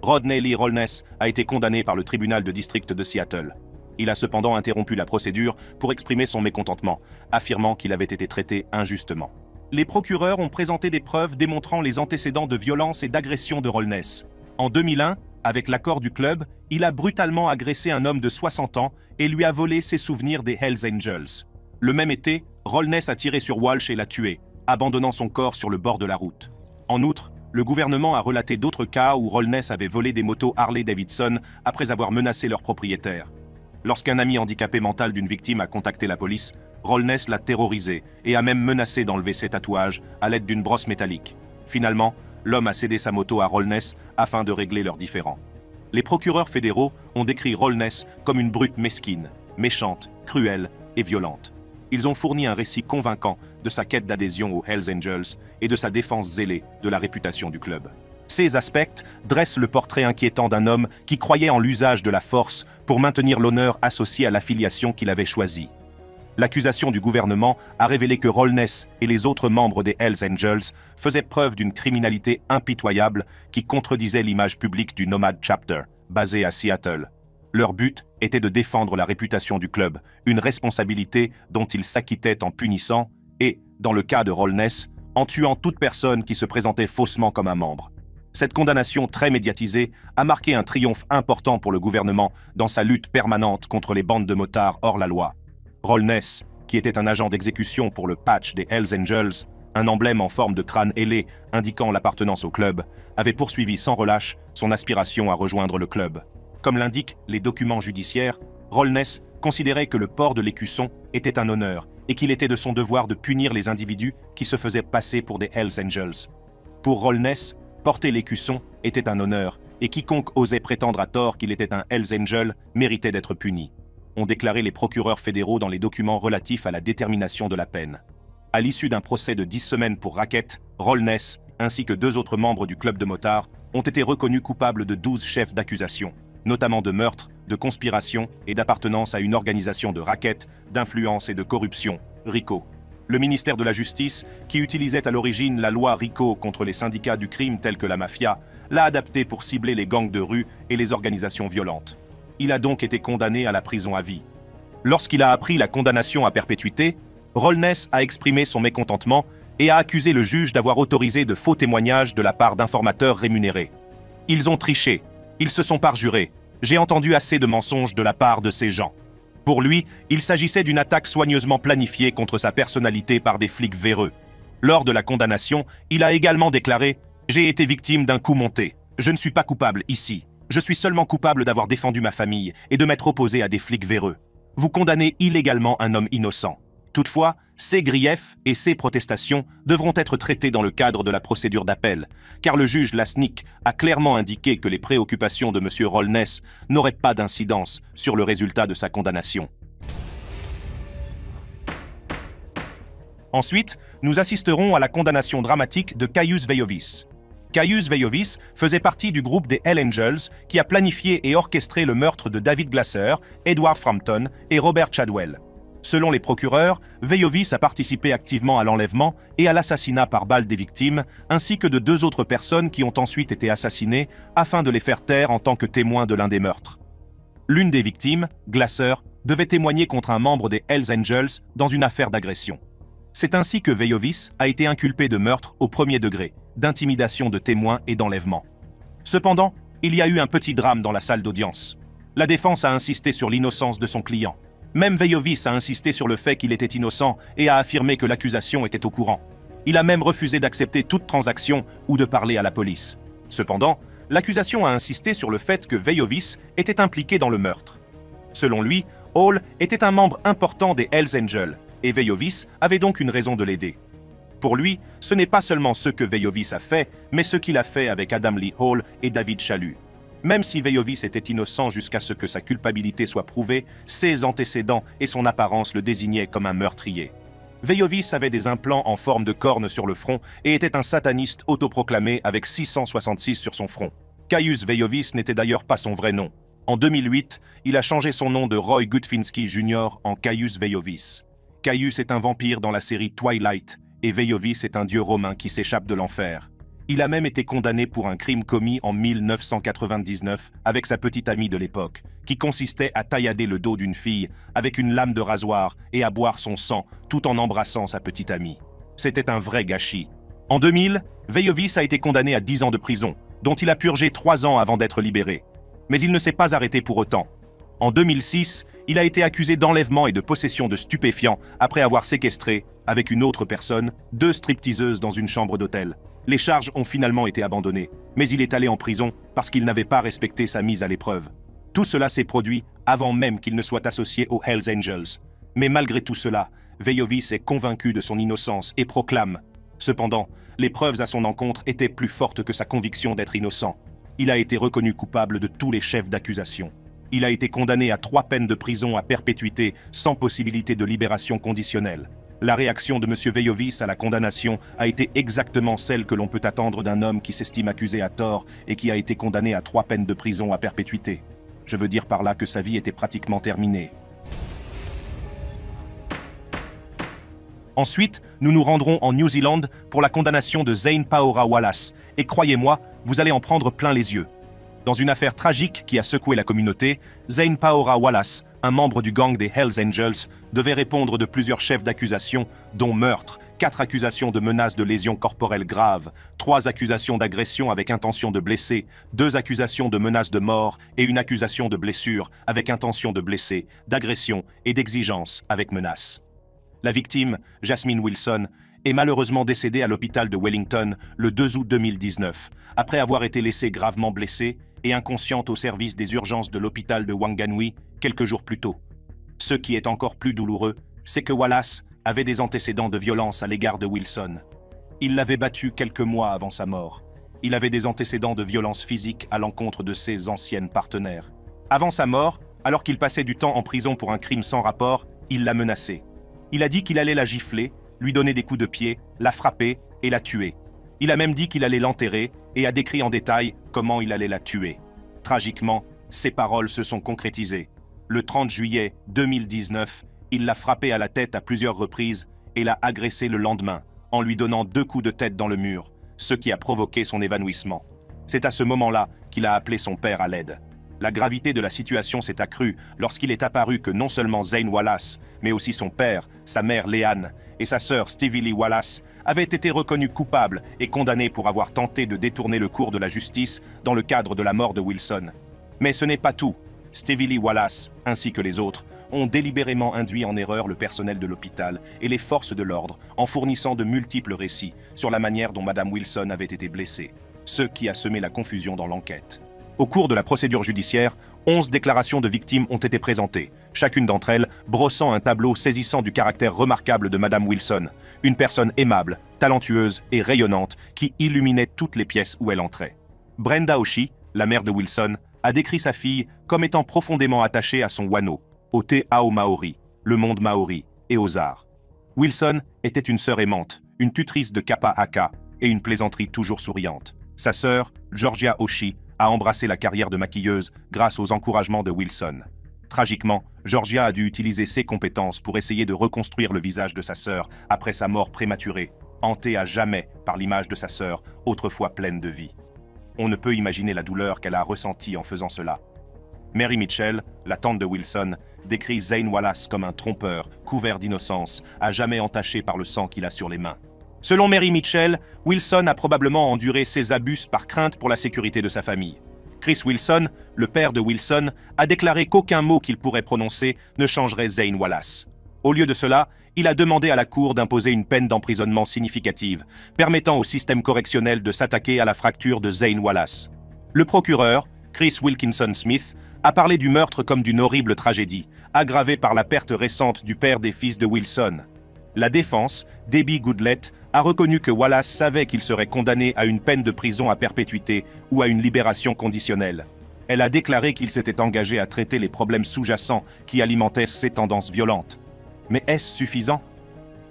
Rodney Lee Rollness a été condamné par le tribunal de district de Seattle. Il a cependant interrompu la procédure pour exprimer son mécontentement, affirmant qu'il avait été traité injustement. Les procureurs ont présenté des preuves démontrant les antécédents de violence et d'agression de Rollness. En 2001, avec l'accord du club, il a brutalement agressé un homme de 60 ans et lui a volé ses souvenirs des Hells Angels. Le même été, Rollness a tiré sur Walsh et l'a tué, abandonnant son corps sur le bord de la route. En outre, le gouvernement a relaté d'autres cas où Rollness avait volé des motos Harley-Davidson après avoir menacé leur propriétaire. Lorsqu'un ami handicapé mental d'une victime a contacté la police, Rollness l'a terrorisé et a même menacé d'enlever ses tatouages à l'aide d'une brosse métallique. Finalement, l'homme a cédé sa moto à Rollness afin de régler leurs différends. Les procureurs fédéraux ont décrit Rollness comme une brute mesquine, méchante, cruelle et violente. Ils ont fourni un récit convaincant de sa quête d'adhésion aux Hells Angels et de sa défense zélée de la réputation du club. Ces aspects dressent le portrait inquiétant d'un homme qui croyait en l'usage de la force pour maintenir l'honneur associé à l'affiliation qu'il avait choisie. L'accusation du gouvernement a révélé que Rollness et les autres membres des Hells Angels faisaient preuve d'une criminalité impitoyable qui contredisait l'image publique du Nomad Chapter, basé à Seattle. Leur but était de défendre la réputation du club, une responsabilité dont ils s'acquittaient en punissant et, dans le cas de Rollness, en tuant toute personne qui se présentait faussement comme un membre. Cette condamnation très médiatisée a marqué un triomphe important pour le gouvernement dans sa lutte permanente contre les bandes de motards hors la loi. Rollness, qui était un agent d'exécution pour le patch des Hells Angels, un emblème en forme de crâne ailé indiquant l'appartenance au club, avait poursuivi sans relâche son aspiration à rejoindre le club. Comme l'indiquent les documents judiciaires, Rollness considérait que le port de l'écusson était un honneur et qu'il était de son devoir de punir les individus qui se faisaient passer pour des Hells Angels. Pour Rollness, porter l'écusson était un honneur et quiconque osait prétendre à tort qu'il était un Hells Angel méritait d'être puni, ont déclaré les procureurs fédéraux dans les documents relatifs à la détermination de la peine. À l'issue d'un procès de 10 semaines pour racket, Rollness, ainsi que 2 autres membres du club de motards, ont été reconnus coupables de 12 chefs d'accusation, notamment de meurtre, de conspiration et d'appartenance à une organisation de racket, d'influence et de corruption, RICO. Le ministère de la Justice, qui utilisait à l'origine la loi RICO contre les syndicats du crime tels que la mafia, l'a adaptée pour cibler les gangs de rue et les organisations violentes. Il a donc été condamné à la prison à vie. Lorsqu'il a appris la condamnation à perpétuité, Rollness a exprimé son mécontentement et a accusé le juge d'avoir autorisé de faux témoignages de la part d'informateurs rémunérés. Ils ont triché, ils se sont parjurés. J'ai entendu assez de mensonges de la part de ces gens. Pour lui, il s'agissait d'une attaque soigneusement planifiée contre sa personnalité par des flics véreux. Lors de la condamnation, il a également déclaré « J'ai été victime d'un coup monté. Je ne suis pas coupable ici. Je suis seulement coupable d'avoir défendu ma famille et de m'être opposé à des flics véreux. Vous condamnez illégalement un homme innocent. Toutefois, ces griefs et ces protestations devront être traités dans le cadre de la procédure d'appel, car le juge Lasnik a clairement indiqué que les préoccupations de M. Rollness n'auraient pas d'incidence sur le résultat de sa condamnation. Ensuite, nous assisterons à la condamnation dramatique de Caius Veiovis. Caius Veiovis faisait partie du groupe des Hells Angels qui a planifié et orchestré le meurtre de David Glasser, Edward Frampton et Robert Chadwell. Selon les procureurs, Veiovis a participé activement à l'enlèvement et à l'assassinat par balle des victimes, ainsi que de 2 autres personnes qui ont ensuite été assassinées afin de les faire taire en tant que témoins de l'un des meurtres. L'une des victimes, Glasser, devait témoigner contre un membre des Hells Angels dans une affaire d'agression. C'est ainsi que Veiovis a été inculpé de meurtre au 1er degré, d'intimidation de témoins et d'enlèvement. Cependant, il y a eu un petit drame dans la salle d'audience. La défense a insisté sur l'innocence de son client. Même Veiovis a insisté sur le fait qu'il était innocent et a affirmé que l'accusation était au courant. Il a même refusé d'accepter toute transaction ou de parler à la police. Cependant, l'accusation a insisté sur le fait que Veiovis était impliqué dans le meurtre. Selon lui, Hall était un membre important des Hells Angels, et Veiovis avait donc une raison de l'aider. Pour lui, ce n'est pas seulement ce que Veiovis a fait, mais ce qu'il a fait avec Adam Lee Hall et David Chalus. Même si Veiovis était innocent jusqu'à ce que sa culpabilité soit prouvée, ses antécédents et son apparence le désignaient comme un meurtrier. Veiovis avait des implants en forme de corne sur le front et était un sataniste autoproclamé avec 666 sur son front. Caius Veiovis n'était d'ailleurs pas son vrai nom. En 2008, il a changé son nom de Roy Gutfinski Jr. en Caius Veiovis. Caius est un vampire dans la série Twilight et Veiovis est un dieu romain qui s'échappe de l'enfer. Il a même été condamné pour un crime commis en 1999 avec sa petite amie de l'époque, qui consistait à taillader le dos d'une fille avec une lame de rasoir et à boire son sang tout en embrassant sa petite amie. C'était un vrai gâchis. En 2000, Veiovis a été condamné à 10 ans de prison, dont il a purgé 3 ans avant d'être libéré. Mais il ne s'est pas arrêté pour autant. En 2006, il a été accusé d'enlèvement et de possession de stupéfiants après avoir séquestré, avec une autre personne, 2 stripteaseuses dans une chambre d'hôtel. Les charges ont finalement été abandonnées, mais il est allé en prison parce qu'il n'avait pas respecté sa mise à l'épreuve. Tout cela s'est produit avant même qu'il ne soit associé aux Hells Angels. Mais malgré tout cela, Veiovis est convaincu de son innocence et proclame. Cependant, les preuves à son encontre étaient plus fortes que sa conviction d'être innocent. Il a été reconnu coupable de tous les chefs d'accusation. Il a été condamné à 3 peines de prison à perpétuité sans possibilité de libération conditionnelle. La réaction de M. Veiovis à la condamnation a été exactement celle que l'on peut attendre d'un homme qui s'estime accusé à tort et qui a été condamné à 3 peines de prison à perpétuité. Je veux dire par là que sa vie était pratiquement terminée. Ensuite, nous nous rendrons en New Zealand pour la condamnation de Zane Paora Wallace, et croyez-moi, vous allez en prendre plein les yeux. Dans une affaire tragique qui a secoué la communauté, Zane Paora Wallace, un membre du gang des Hells Angels, devait répondre de plusieurs chefs d'accusation, dont meurtre, 4 accusations de menaces de lésions corporelles graves, 3 accusations d'agression avec intention de blesser, 2 accusations de menaces de mort et une accusation de blessure avec intention de blesser, d'agression et d'exigence avec menace. La victime, Jasmine Wilson, est malheureusement décédée à l'hôpital de Wellington le 2 août 2019, après avoir été laissée gravement blessée et inconsciente au service des urgences de l'hôpital de Wanganui quelques jours plus tôt. Ce qui est encore plus douloureux, c'est que Wallace avait des antécédents de violence à l'égard de Wilson. Il l'avait battue quelques mois avant sa mort. Il avait des antécédents de violence physique à l'encontre de ses anciennes partenaires. Avant sa mort, alors qu'il passait du temps en prison pour un crime sans rapport, il l'a menacée. Il a dit qu'il allait la gifler, lui donner des coups de pied, la frapper et la tuer. Il a même dit qu'il allait l'enterrer et a décrit en détail comment il allait la tuer. Tragiquement, ces paroles se sont concrétisées. Le 30 juillet 2019, il l'a frappée à la tête à plusieurs reprises et l'a agressée le lendemain, en lui donnant 2 coups de tête dans le mur, ce qui a provoqué son évanouissement. C'est à ce moment-là qu'il a appelé son père à l'aide. La gravité de la situation s'est accrue lorsqu'il est apparu que non seulement Zane Wallace, mais aussi son père, sa mère Leanne et sa sœur Stevie Lee Wallace avaient été reconnus coupables et condamnés pour avoir tenté de détourner le cours de la justice dans le cadre de la mort de Wilson. Mais ce n'est pas tout. Stevie Lee Wallace, ainsi que les autres, ont délibérément induit en erreur le personnel de l'hôpital et les forces de l'ordre en fournissant de multiples récits sur la manière dont Madame Wilson avait été blessée, ce qui a semé la confusion dans l'enquête. Au cours de la procédure judiciaire, 11 déclarations de victimes ont été présentées, chacune d'entre elles brossant un tableau saisissant du caractère remarquable de Madame Wilson, une personne aimable, talentueuse et rayonnante qui illuminait toutes les pièces où elle entrait. Brenda Oshie, la mère de Wilson, a décrit sa fille comme étant profondément attachée à son wano, au Te Ao Maori, le monde maori, et aux arts. Wilson était une sœur aimante, une tutrice de Kappa Aka et une plaisanterie toujours souriante. Sa sœur, Georgia Oshie, a embrassé la carrière de maquilleuse grâce aux encouragements de Wilson. Tragiquement, Georgia a dû utiliser ses compétences pour essayer de reconstruire le visage de sa sœur après sa mort prématurée, hantée à jamais par l'image de sa sœur, autrefois pleine de vie. On ne peut imaginer la douleur qu'elle a ressentie en faisant cela. Mary Mitchell, la tante de Wilson, décrit Zane Wallace comme un trompeur, couvert d'innocence, à jamais entaché par le sang qu'il a sur les mains. Selon Mary Mitchell, Wilson a probablement enduré ces abus par crainte pour la sécurité de sa famille. Chris Wilson, le père de Wilson, a déclaré qu'aucun mot qu'il pourrait prononcer ne changerait Zane Wallace. Au lieu de cela, il a demandé à la Cour d'imposer une peine d'emprisonnement significative, permettant au système correctionnel de s'attaquer à la fracture de Zane Wallace. Le procureur, Chris Wilkinson Smith, a parlé du meurtre comme d'une horrible tragédie, aggravée par la perte récente du père des fils de Wilson. La défense, Debbie Goodlett, a reconnu que Wallace savait qu'il serait condamné à une peine de prison à perpétuité ou à une libération conditionnelle. Elle a déclaré qu'il s'était engagé à traiter les problèmes sous-jacents qui alimentaient ses tendances violentes. Mais est-ce suffisant?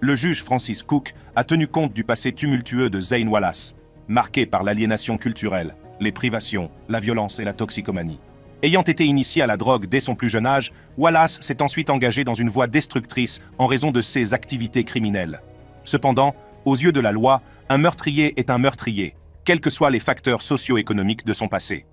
Le juge Francis Cook a tenu compte du passé tumultueux de Zane Wallace, marqué par l'aliénation culturelle, les privations, la violence et la toxicomanie. Ayant été initié à la drogue dès son plus jeune âge, Wallace s'est ensuite engagé dans une voie destructrice en raison de ses activités criminelles. Cependant, aux yeux de la loi, un meurtrier est un meurtrier, quels que soient les facteurs socio-économiques de son passé.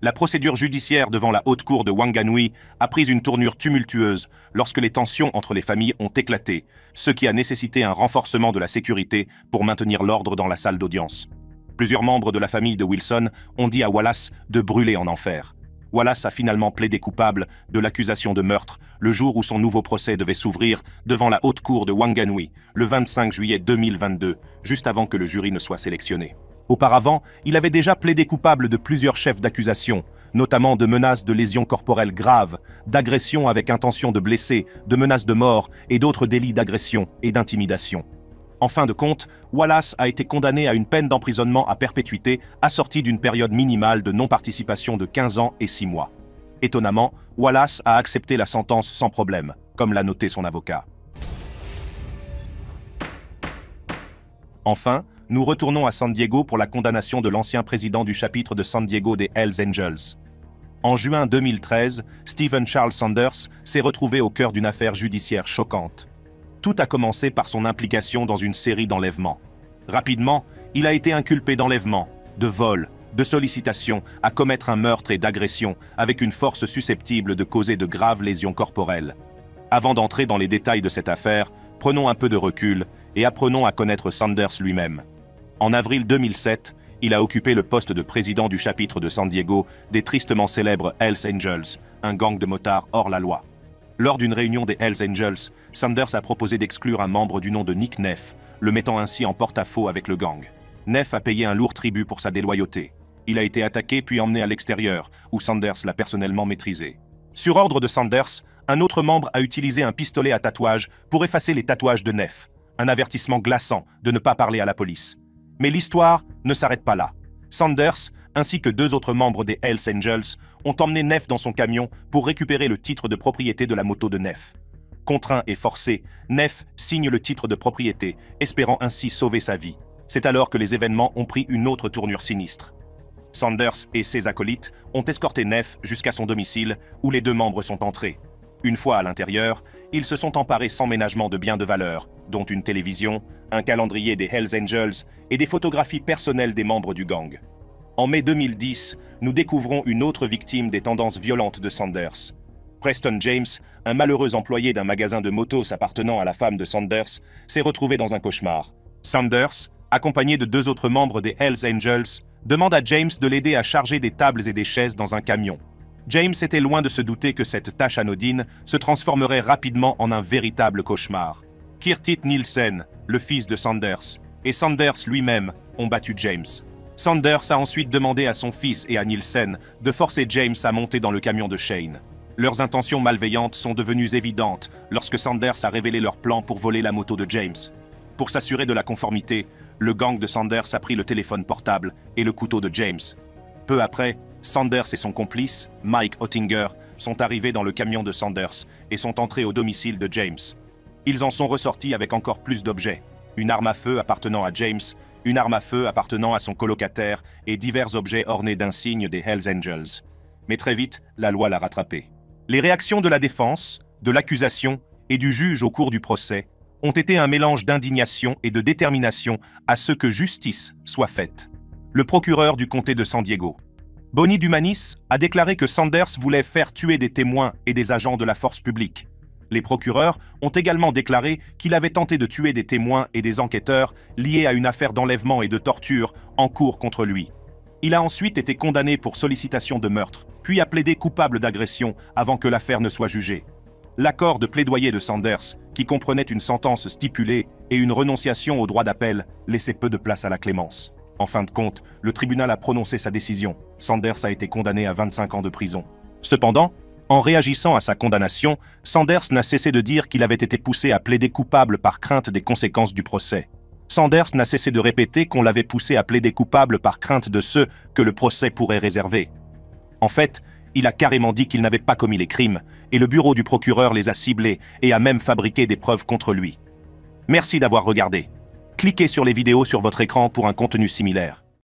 La procédure judiciaire devant la haute cour de Wanganui a pris une tournure tumultueuse lorsque les tensions entre les familles ont éclaté, ce qui a nécessité un renforcement de la sécurité pour maintenir l'ordre dans la salle d'audience. Plusieurs membres de la famille de Wilson ont dit à Wallace de brûler en enfer. Wallace a finalement plaidé coupable de l'accusation de meurtre le jour où son nouveau procès devait s'ouvrir devant la haute cour de Wanganui, le 25 juillet 2022, juste avant que le jury ne soit sélectionné. Auparavant, il avait déjà plaidé coupable de plusieurs chefs d'accusation, notamment de menaces de lésions corporelles graves, d'agressions avec intention de blesser, de menaces de mort et d'autres délits d'agression et d'intimidation. En fin de compte, Wallace a été condamné à une peine d'emprisonnement à perpétuité assortie d'une période minimale de non-participation de 15 ans et 6 mois. Étonnamment, Wallace a accepté la sentence sans problème, comme l'a noté son avocat. Enfin, nous retournons à San Diego pour la condamnation de l'ancien président du chapitre de San Diego des Hells Angels. En juin 2013, Stephen Charles Sanders s'est retrouvé au cœur d'une affaire judiciaire choquante. Tout a commencé par son implication dans une série d'enlèvements. Rapidement, il a été inculpé d'enlèvement, de vol, de sollicitation à commettre un meurtre et d'agression avec une force susceptible de causer de graves lésions corporelles. Avant d'entrer dans les détails de cette affaire, prenons un peu de recul et apprenons à connaître Sanders lui-même. En avril 2007, il a occupé le poste de président du chapitre de San Diego des tristement célèbres Hells Angels, un gang de motards hors la loi. Lors d'une réunion des Hells Angels, Sanders a proposé d'exclure un membre du nom de Nick Neff, le mettant ainsi en porte-à-faux avec le gang. Neff a payé un lourd tribut pour sa déloyauté. Il a été attaqué puis emmené à l'extérieur, où Sanders l'a personnellement maîtrisé. Sur ordre de Sanders, un autre membre a utilisé un pistolet à tatouage pour effacer les tatouages de Neff, un avertissement glaçant de ne pas parler à la police. Mais l'histoire ne s'arrête pas là. Sanders, ainsi que 2 autres membres des Hells Angels, ont emmené Neff dans son camion pour récupérer le titre de propriété de la moto de Neff. Contraint et forcé, Neff signe le titre de propriété, espérant ainsi sauver sa vie. C'est alors que les événements ont pris une autre tournure sinistre. Sanders et ses acolytes ont escorté Neff jusqu'à son domicile, où les 2 membres sont entrés. Une fois à l'intérieur, ils se sont emparés sans ménagement de biens de valeur, dont une télévision, un calendrier des Hells Angels et des photographies personnelles des membres du gang. En mai 2010, nous découvrons une autre victime des tendances violentes de Sanders. Preston James, un malheureux employé d'un magasin de motos appartenant à la femme de Sanders, s'est retrouvé dans un cauchemar. Sanders, accompagné de 2 autres membres des Hells Angels, demande à James de l'aider à charger des tables et des chaises dans un camion. James était loin de se douter que cette tâche anodine se transformerait rapidement en un véritable cauchemar. Kirtit Nielsen, le fils de Sanders, et Sanders lui-même ont battu James. Sanders a ensuite demandé à son fils et à Nielsen de forcer James à monter dans le camion de Shane. Leurs intentions malveillantes sont devenues évidentes lorsque Sanders a révélé leur plan pour voler la moto de James. Pour s'assurer de la conformité, le gang de Sanders a pris le téléphone portable et le couteau de James. Peu après, Sanders et son complice, Mike Ottinger, sont arrivés dans le camion de Sanders et sont entrés au domicile de James. Ils en sont ressortis avec encore plus d'objets. Une arme à feu appartenant à James, une arme à feu appartenant à son colocataire et divers objets ornés d'insignes des Hells Angels. Mais très vite, la loi l'a rattrapé. Les réactions de la défense, de l'accusation et du juge au cours du procès ont été un mélange d'indignation et de détermination à ce que justice soit faite. Le procureur du comté de San Diego, Bonnie Dumanis, a déclaré que Sanders voulait faire tuer des témoins et des agents de la force publique. Les procureurs ont également déclaré qu'il avait tenté de tuer des témoins et des enquêteurs liés à une affaire d'enlèvement et de torture en cours contre lui. Il a ensuite été condamné pour sollicitation de meurtre, puis a plaidé coupable d'agression avant que l'affaire ne soit jugée. L'accord de plaidoyer de Sanders, qui comprenait une sentence stipulée et une renonciation au droit d'appel, laissait peu de place à la clémence. En fin de compte, le tribunal a prononcé sa décision. Sanders a été condamné à 25 ans de prison. Cependant, en réagissant à sa condamnation, Sanders n'a cessé de dire qu'il avait été poussé à plaider coupable par crainte des conséquences du procès. Sanders n'a cessé de répéter qu'on l'avait poussé à plaider coupable par crainte de ceux que le procès pourrait réserver. En fait, il a carrément dit qu'il n'avait pas commis les crimes, et le bureau du procureur les a ciblés et a même fabriqué des preuves contre lui. Merci d'avoir regardé. Cliquez sur les vidéos sur votre écran pour un contenu similaire.